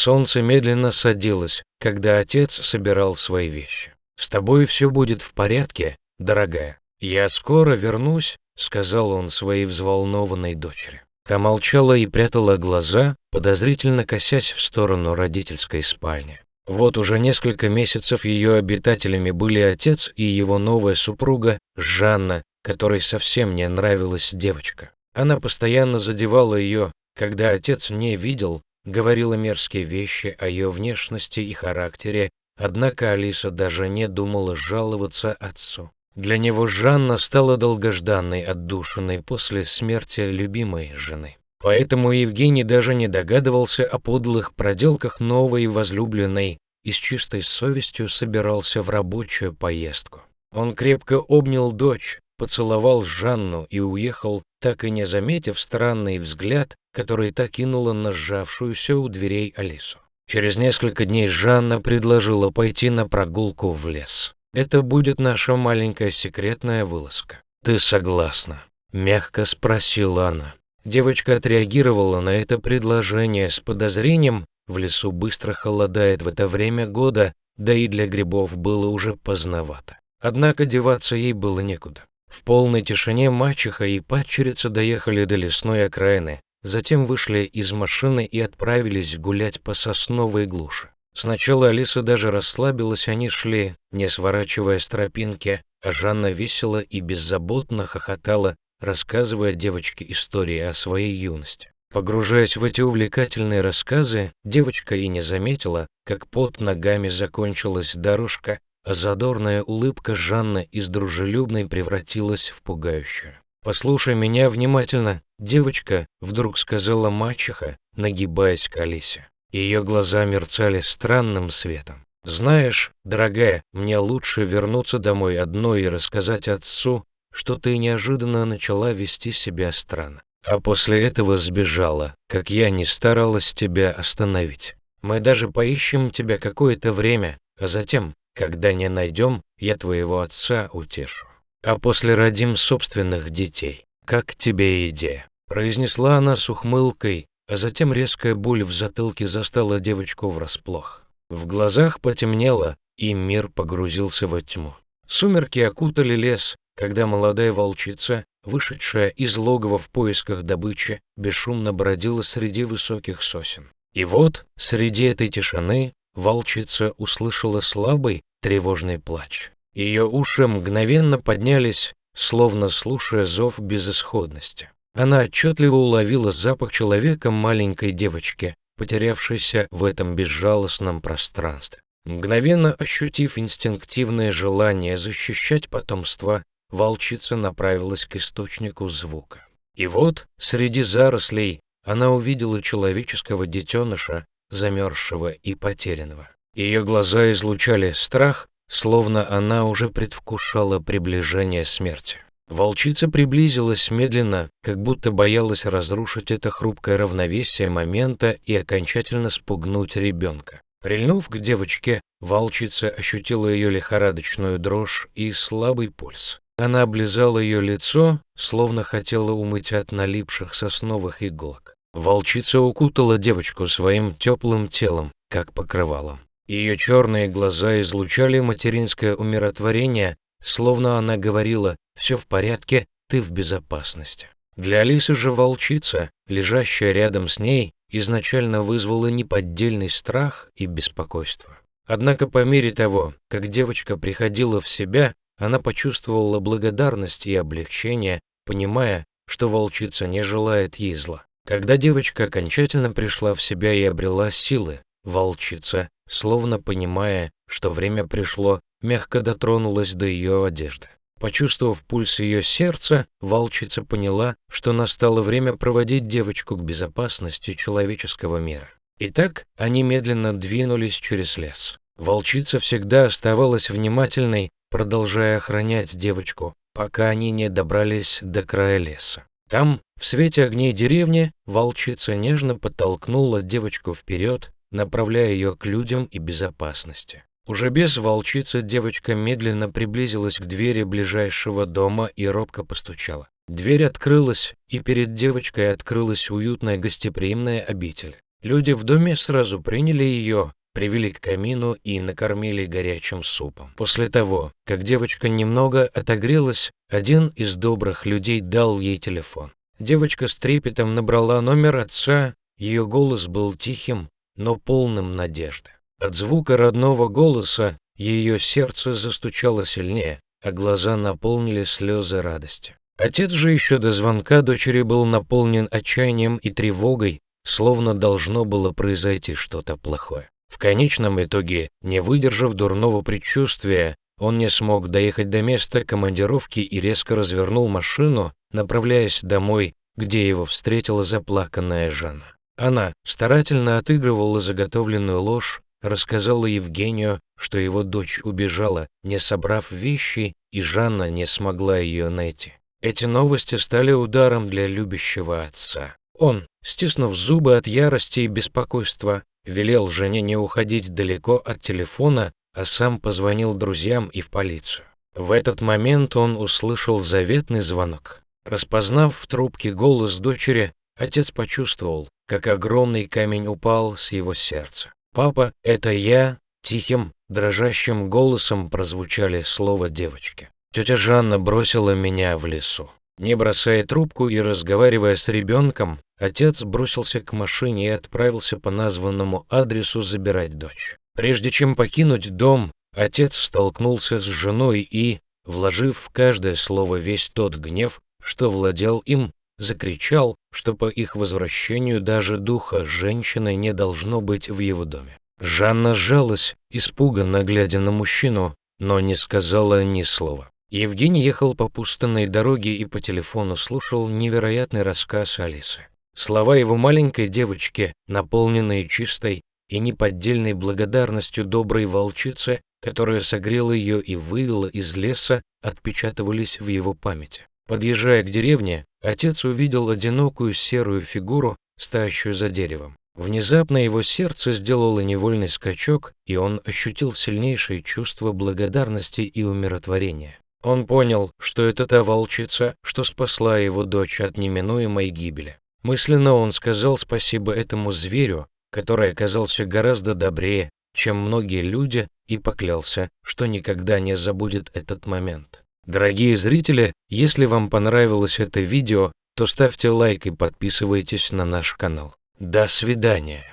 Солнце медленно садилось, когда отец собирал свои вещи. «С тобой все будет в порядке, дорогая. Я скоро вернусь», — сказал он своей взволнованной дочери. Та молчала и прятала глаза, подозрительно косясь в сторону родительской спальни. Вот уже несколько месяцев ее обитателями были отец и его новая супруга Жанна, которой совсем не нравилась девочка. Она постоянно задевала ее, когда отец не видел, говорила мерзкие вещи о ее внешности и характере, однако Алиса даже не думала жаловаться отцу. Для него Жанна стала долгожданной отдушиной после смерти любимой жены. Поэтому Евгений даже не догадывался о подлых проделках новой возлюбленной и с чистой совестью собирался в рабочую поездку. Он крепко обнял дочь, поцеловал Жанну и уехал, так и не заметив странный взгляд, который та кинула на сжавшуюся у дверей Алису. Через несколько дней Жанна предложила пойти на прогулку в лес. «Это будет наша маленькая секретная вылазка. Ты согласна?» – мягко спросила она. Девочка отреагировала на это предложение с подозрением. В лесу быстро холодает в это время года, да и для грибов было уже поздновато. Однако деваться ей было некуда. В полной тишине мачеха и падчерица доехали до лесной окраины, затем вышли из машины и отправились гулять по сосновой глуши. Сначала Алиса даже расслабилась, они шли, не сворачивая с тропинки, а Жанна весело и беззаботно хохотала, рассказывая девочке истории о своей юности. Погружаясь в эти увлекательные рассказы, девочка и не заметила, как под ногами закончилась дорожка, а задорная улыбка Жанны из дружелюбной превратилась в пугающую. «Послушай меня внимательно, девочка», — вдруг сказала мачеха, нагибаясь к Алисе. Ее глаза мерцали странным светом. «Знаешь, дорогая, мне лучше вернуться домой одной и рассказать отцу, что ты неожиданно начала вести себя странно. А после этого сбежала, как я не старалась тебя остановить. Мы даже поищем тебя какое-то время, а затем, когда не найдем, я твоего отца утешу. А после родим собственных детей. Как тебе идея?» Произнесла она с ухмылкой, а затем резкая боль в затылке застала девочку врасплох. В глазах потемнело, и мир погрузился во тьму. Сумерки окутали лес, когда молодая волчица, вышедшая из логова в поисках добычи, бесшумно бродила среди высоких сосен. И вот, среди этой тишины, волчица услышала слабый, тревожный плач. Ее уши мгновенно поднялись, словно слушая зов безысходности. Она отчетливо уловила запах человека маленькой девочки, потерявшейся в этом безжалостном пространстве. Мгновенно ощутив инстинктивное желание защищать потомство, волчица направилась к источнику звука. И вот, среди зарослей, она увидела человеческого детеныша, замерзшего и потерянного. Ее глаза излучали страх, словно она уже предвкушала приближение смерти. Волчица приблизилась медленно, как будто боялась разрушить это хрупкое равновесие момента и окончательно спугнуть ребенка. Прильнув к девочке, волчица ощутила ее лихорадочную дрожь и слабый пульс. Она облизала ее лицо, словно хотела умыть от налипших сосновых иголок. Волчица укутала девочку своим теплым телом, как покрывалом. Ее черные глаза излучали материнское умиротворение, словно она говорила: «Все в порядке, ты в безопасности». Для Алисы же волчица, лежащая рядом с ней, изначально вызвала неподдельный страх и беспокойство. Однако по мере того, как девочка приходила в себя, она почувствовала благодарность и облегчение, понимая, что волчица не желает ей зла. Когда девочка окончательно пришла в себя и обрела силы, волчица, словно понимая, что время пришло, мягко дотронулась до ее одежды. Почувствовав пульс ее сердца, волчица поняла, что настало время проводить девочку к безопасности человеческого мира. Итак, они медленно двинулись через лес. Волчица всегда оставалась внимательной, продолжая охранять девочку, пока они не добрались до края леса. Там, в свете огней деревни, волчица нежно подтолкнула девочку вперед, направляя ее к людям и безопасности. Уже без волчицы девочка медленно приблизилась к двери ближайшего дома и робко постучала. Дверь открылась, и перед девочкой открылась уютная гостеприимная обитель. Люди в доме сразу приняли ее, привели к камину и накормили горячим супом. После того, как девочка немного отогрелась, один из добрых людей дал ей телефон. Девочка с трепетом набрала номер отца, ее голос был тихим, но полным надежды. От звука родного голоса ее сердце застучало сильнее, а глаза наполнили слезы радости. Отец же еще до звонка дочери был наполнен отчаянием и тревогой, словно должно было произойти что-то плохое. В конечном итоге, не выдержав дурного предчувствия, он не смог доехать до места командировки и резко развернул машину, направляясь домой, где его встретила заплаканная Жанна. Она старательно отыгрывала заготовленную ложь, рассказала Евгению, что его дочь убежала, не собрав вещи, и Жанна не смогла ее найти. Эти новости стали ударом для любящего отца. Он, стиснув зубы от ярости и беспокойства, велел жене не уходить далеко от телефона, а сам позвонил друзьям и в полицию. В этот момент он услышал заветный звонок. Распознав в трубке голос дочери, отец почувствовал, как огромный камень упал с его сердца. «Папа, это я», — тихим, дрожащим голосом прозвучали слова девочки. «Тетя Жанна бросила меня в лесу». Не бросая трубку и разговаривая с ребенком, отец бросился к машине и отправился по названному адресу забирать дочь. Прежде чем покинуть дом, отец столкнулся с женой и, вложив в каждое слово весь тот гнев, что владел им, закричал, что по их возвращению даже духа женщины не должно быть в его доме. Жанна сжалась, испуганно глядя на мужчину, но не сказала ни слова. Евгений ехал по пустынной дороге и по телефону слушал невероятный рассказ Алисы. Слова его маленькой девочки, наполненные чистой и неподдельной благодарностью доброй волчицы, которая согрела ее и вывела из леса, отпечатывались в его памяти. Подъезжая к деревне, отец увидел одинокую серую фигуру, стоящую за деревом. Внезапно его сердце сделало невольный скачок, и он ощутил сильнейшее чувство благодарности и умиротворения. Он понял, что это та волчица, что спасла его дочь от неминуемой гибели. Мысленно он сказал спасибо этому зверю, который оказался гораздо добрее, чем многие люди, и поклялся, что никогда не забудет этот момент. Дорогие зрители, если вам понравилось это видео, то ставьте лайк и подписывайтесь на наш канал. До свидания.